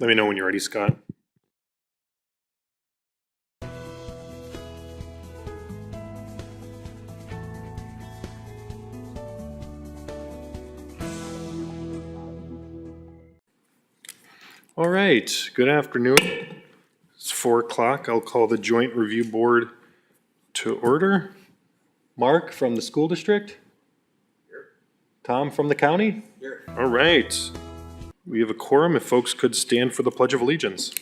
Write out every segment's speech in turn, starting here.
Let me know when you're ready, Scott. All right, good afternoon. It's 4 o'clock. I'll call the Joint Review Board to order. Mark from the school district? Here. Tom from the county? Here. All right. We have a quorum. If folks could stand for the Pledge of Allegiance.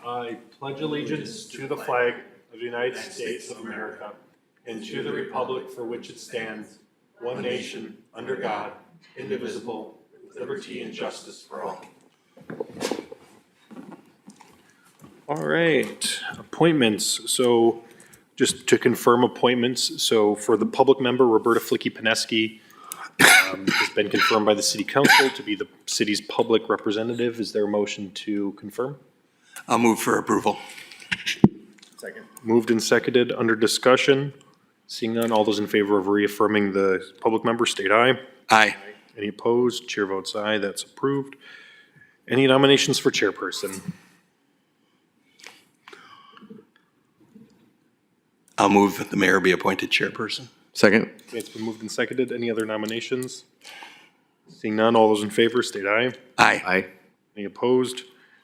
I pledge allegiance to the flag of the United States of America and to the republic for which it stands, one nation, under God, indivisible, with liberty and justice for all. All right, appointments. So just to confirm appointments, so for the public member, Roberta Flicky-Pineski has been confirmed by the city council to be the city's public representative. Is there a motion to confirm? I'll move for approval. Second. Moved and seconded. Under discussion. Seeing none, all those in favor of reaffirming the public member state aye. Aye. Any opposed? Chair votes aye. That's approved. Any nominations for chairperson? I'll move that the mayor be appointed chairperson. Second. Okay, it's been moved and seconded. Any other nominations? Seeing none, all those in favor state aye. Aye. Aye. Any opposed?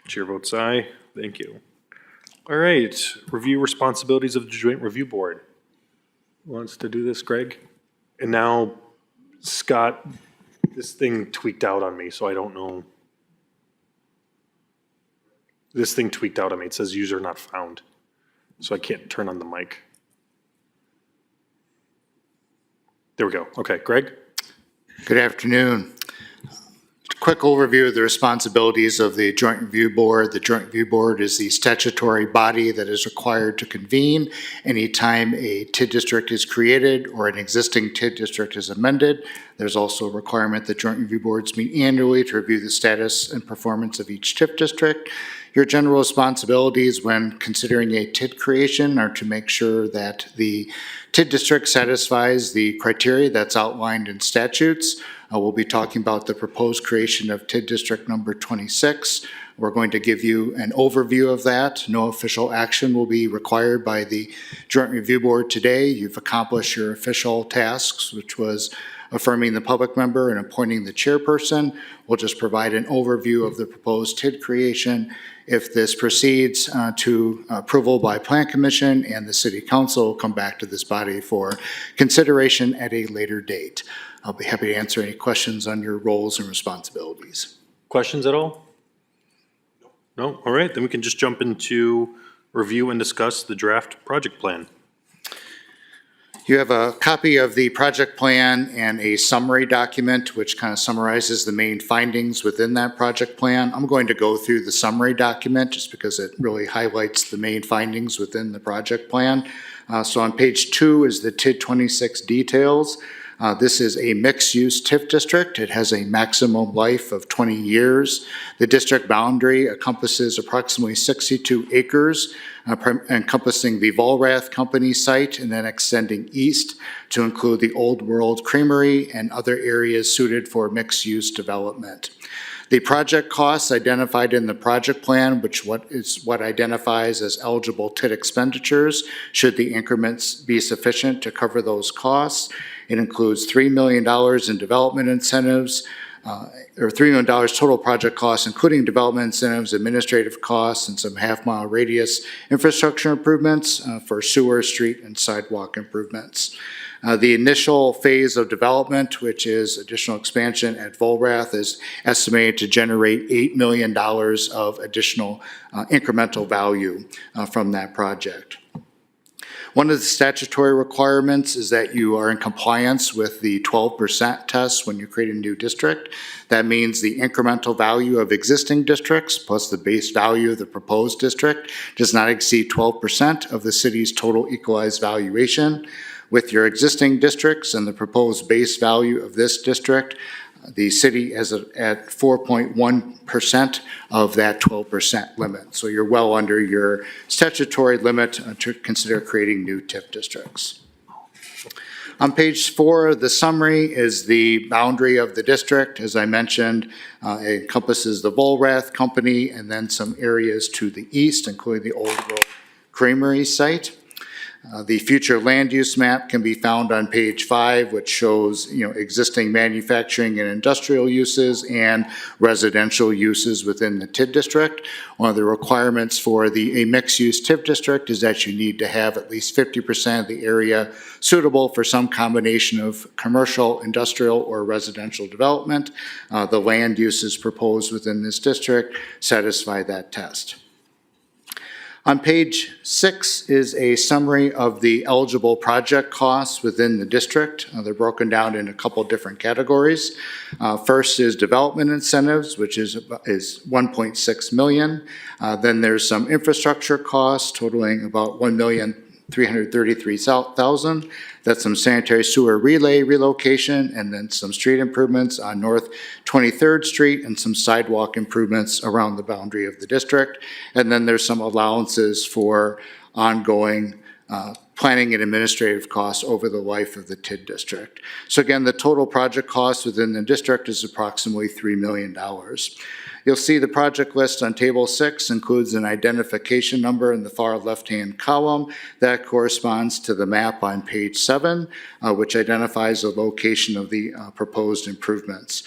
Chair votes aye. Thank you. All right, review responsibilities of the Joint Review Board. Who wants to do this, Greg? And now, Scott, this thing tweaked out on me, so I don't know. This thing tweaked out on me. It says user not found. So I can't turn on the mic. There we go. Okay, Greg? Good afternoon. Quick overview of the responsibilities of the Joint Review Board. The Joint Review Board is the statutory body that is required to convene anytime a TID district is created or an existing TID district is amended. There's also a requirement that Joint Review Boards meet annually to review the status and performance of each TIF district. Your general responsibilities when considering a TID creation are to make sure that the TID district satisfies the criteria that's outlined in statutes. We'll be talking about the proposed creation of TID district number 26. We're going to give you an overview of that. No official action will be required by the Joint Review Board today. You've accomplished your official tasks, which was affirming the public member and appointing the chairperson. We'll just provide an overview of the proposed TID creation. If this proceeds to approval by Plan Commission and the City Council, will come back to this body for consideration at a later date. I'll be happy to answer any questions on your roles and responsibilities. Questions at all? No? All right, then we can just jump into review and discuss the draft project plan. You have a copy of the project plan and a summary document which kind of summarizes the main findings within that project plan. I'm going to go through the summary document just because it really highlights the main findings within the project plan. So on page 2 is the TID 26 details. This is a mixed-use TIF district. It has a maximum life of 20 years. The district boundary encompasses approximately 62 acres, encompassing the Volrath Company site and then extending east to include the Old World Creamery and other areas suited for mixed-use development. The project costs identified in the project plan, which is what identifies as eligible TID expenditures, should the increments be sufficient to cover those costs. It includes $3 million in development incentives, or $3 million total project costs, including development incentives, administrative costs, and some half-mile radius infrastructure improvements for sewer, street, and sidewalk improvements. The initial phase of development, which is additional expansion at Volrath, is estimated to generate $8 million of additional incremental value from that project. One of the statutory requirements is that you are in compliance with the 12% test when you create a new district. That means the incremental value of existing districts plus the base value of the proposed district does not exceed 12% of the city's total equalized valuation. With your existing districts and the proposed base value of this district, the city is at 4.1% of that 12% limit. So you're well under your statutory limit to consider creating new TIF districts. On page 4, the summary is the boundary of the district. As I mentioned, it encompasses the Volrath Company and then some areas to the east, including the Old Grove Creamery site. The future land use map can be found on page 5, which shows, existing manufacturing and industrial uses and residential uses within the TID district. One of the requirements for a mixed-use TID district is that you need to have at least 50% of the area suitable for some combination of commercial, industrial, or residential development. The land uses proposed within this district satisfy that test. On page 6 is a summary of the eligible project costs within the district. They're broken down in a couple different categories. First is development incentives, which is 1.6 million. Then there's some infrastructure costs totaling about 1,333,000. That's some sanitary sewer relay relocation and then some street improvements on North 23rd Street and some sidewalk improvements around the boundary of the district. And then there's some allowances for ongoing planning and administrative costs over the life of the TID district. So again, the total project cost within the district is approximately $3 million. You'll see the project list on table 6 includes an identification number in the far left-hand column. That corresponds to the map on page 7, which identifies the location of the proposed improvements.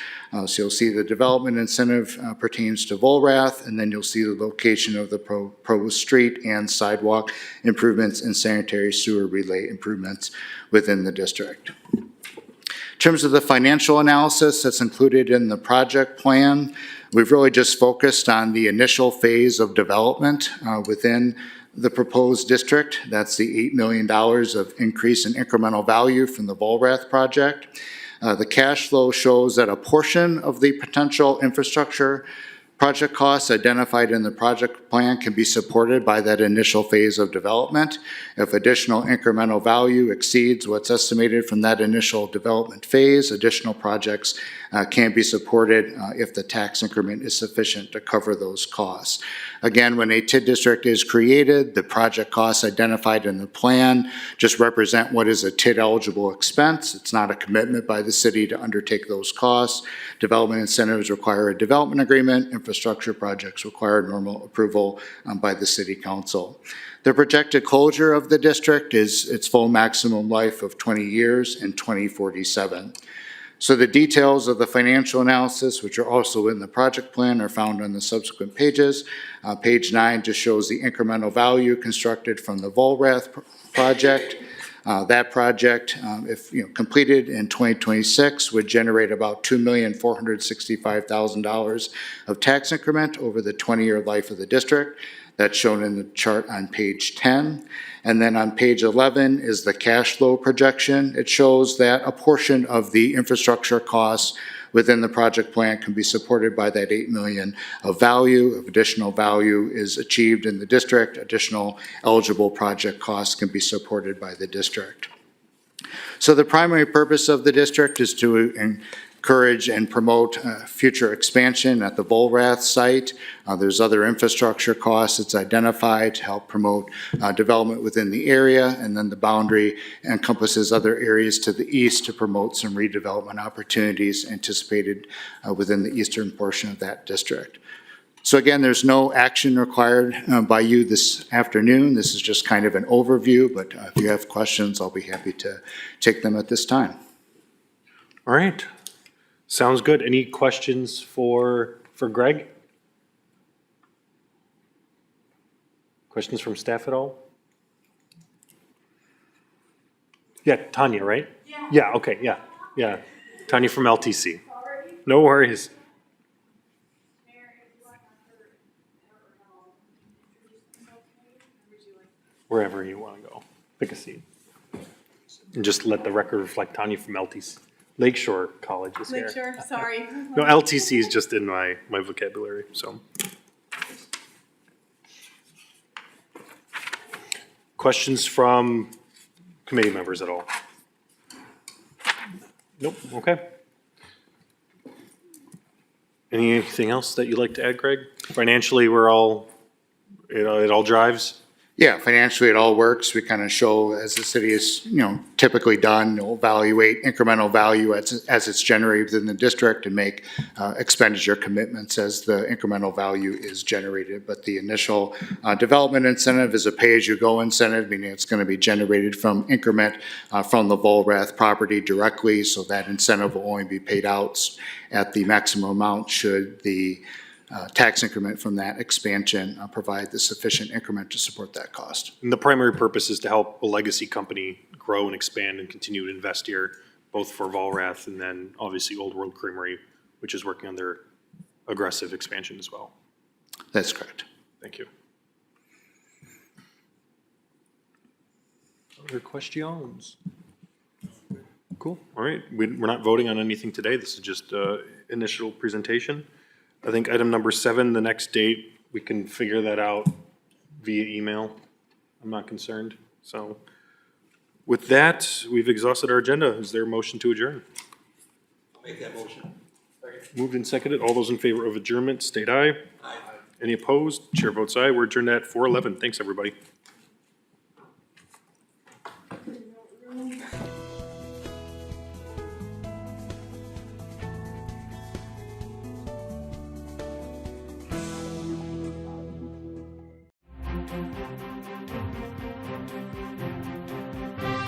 So you'll see the development incentive pertains to Volrath, and then you'll see the location of the proposed street and sidewalk improvements and sanitary sewer relay improvements within the district. In terms of the financial analysis that's included in the project plan, we've really just focused on the initial phase of development within the proposed district. That's the $8 million of increase in incremental value from the Volrath project. The cash flow shows that a portion of the potential infrastructure project costs identified in the project plan can be supported by that initial phase of development. If additional incremental value exceeds what's estimated from that initial development phase, additional projects can be supported if the tax increment is sufficient to cover those costs. Again, when a TID district is created, the project costs identified in the plan just represent what is a TID eligible expense. It's not a commitment by the city to undertake those costs. Development incentives require a development agreement. Infrastructure projects require normal approval by the city council. The projected closure of the district is its full maximum life of 20 years in 2047. So the details of the financial analysis, which are also in the project plan, are found on the subsequent pages. Page 9 just shows the incremental value constructed from the Volrath project. That project, if completed in 2026, would generate about $2,465,000 of tax increment over the 20-year life of the district. That's shown in the chart on page 10. And then on page 11 is the cash flow projection. It shows that a portion of the infrastructure costs within the project plan can be supported by that $8 million of value. If additional value is achieved in the district, additional eligible project costs can be supported by the district. So the primary purpose of the district is to encourage and promote future expansion at the Volrath site. There's other infrastructure costs that's identified to help promote development within the area, and then the boundary encompasses other areas to the east to promote some redevelopment opportunities anticipated within the eastern portion of that district. So again, there's no action required by you this afternoon. This is just kind of an overview, but if you have questions, I'll be happy to take them at this time. All right. Sounds good. Any questions for Greg? Questions from staff at all? Yeah, Tanya, right? Yeah. Yeah, okay, yeah. Tanya from LTC. No worries. Wherever you want to go. Pick a seat. And just let the record reflect Tanya from LTC. Lakeshore College is here. Lakeshore, sorry. No, LTC is just in my vocabulary, so. Questions from committee members at all? Nope, okay. Anything else that you'd like to add, Greg? Financially, we're all, it all drives? Yeah, financially, it all works. We kind of show, as the city is, typically done, we'll evaluate incremental value as it's generated within the district and make expenditure commitments as the incremental value is generated. But the initial development incentive is a pay-as-you-go incentive, meaning it's going to be generated from increment from the Volrath property directly, so that incentive will only be paid out at the maximum amount should the tax increment from that expansion provide the sufficient increment to support that cost. And the primary purpose is to help a legacy company grow and expand and continue to invest here, both for Volrath and then obviously Old World Creamery, which is working on their aggressive expansion as well. That's correct. Thank you. Other questions? Cool. All right. We're not voting on anything today. This is just initial presentation. I think item number 7, the next date, we can figure that out via email. I'm not concerned. So with that, we've exhausted our agenda. Is there a motion to adjourn? I'll make that motion. Moved and seconded. All those in favor of adjournment, state aye. Aye. Any opposed? Chair votes aye. We're adjourned at 4:11. Thanks, everybody.